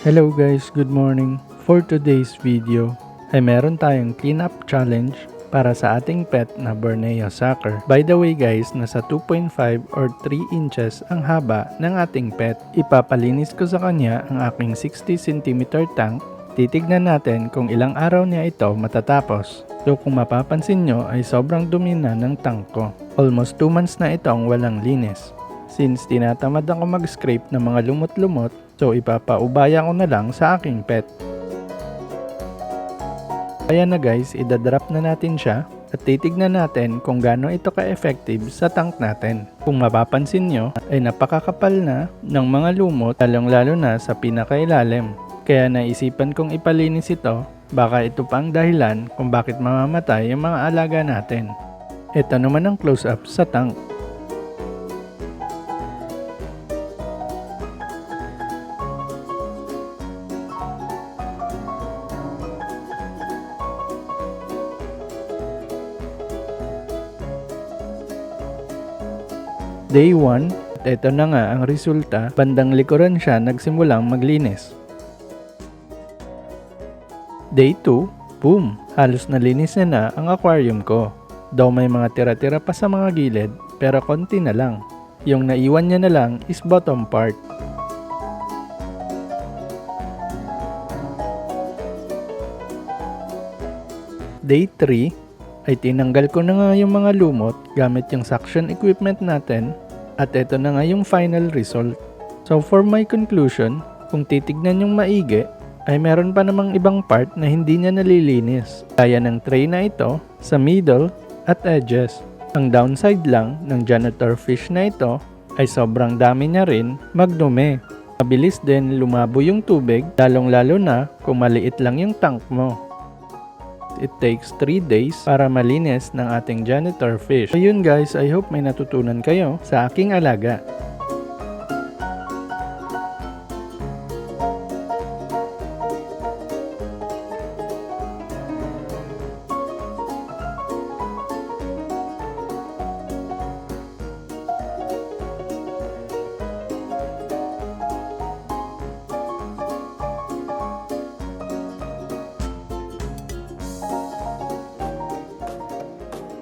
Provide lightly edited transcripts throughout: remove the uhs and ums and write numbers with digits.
Hello guys, good morning. For today's video ay meron tayong cleanup challenge para sa ating pet na Borneo Sucker. By the way guys, nasa 2.5 or 3 inches ang haba ng ating pet. Ipapalinis ko sa kanya ang aking 60 cm tank. Titignan natin kung ilang araw niya ito matatapos. So kung mapapansin nyo ay sobrang dumi na ng tank ko. Almost 2 months na itong walang linis. Since tinatamad ako mag-scrape ng mga lumot-lumot, so ipapaubaya ko na lang sa aking pet. Kaya na guys, idadrop na natin siya at titignan natin kung gaano ito ka-effective sa tank natin. Kung mapapansin nyo ay napakakapal na ng mga lumot, lalong-lalo na sa pinakailalim. Kaya naisipan kong ipalinis ito, baka ito pa ang dahilan kung bakit mamamatay ang mga alaga natin. Ito naman ang close-up sa tank. Day 1, at ito na nga ang resulta, bandang likuran siya nagsimulang maglinis. Day 2, boom! Halos nalinis na ang aquarium ko. Though may mga tira-tira pa sa mga gilid, pero konti na lang. Yung naiwan niya na lang is bottom part. Day 3, ay tinanggal ko na nga yung mga lumot gamit yung suction equipment natin at ito na nga yung final result. So for my conclusion, kung titignan yung maigi, ay meron pa namang ibang part na hindi niya nalilinis. Kaya ng tray na ito sa middle at edges. Ang downside lang ng janitor fish na ito ay sobrang dami niya rin magdumi. Mabilis din lumabo yung tubig, lalong-lalo na kung maliit lang yung tank mo. It takes 3 days para malinis ng ating janitor fish. Ayun guys, I hope may natutunan kayo sa aking alaga.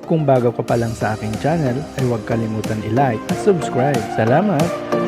Kung bago ka pa lang sa aking channel, ay huwag kalimutan i-like at subscribe. Salamat!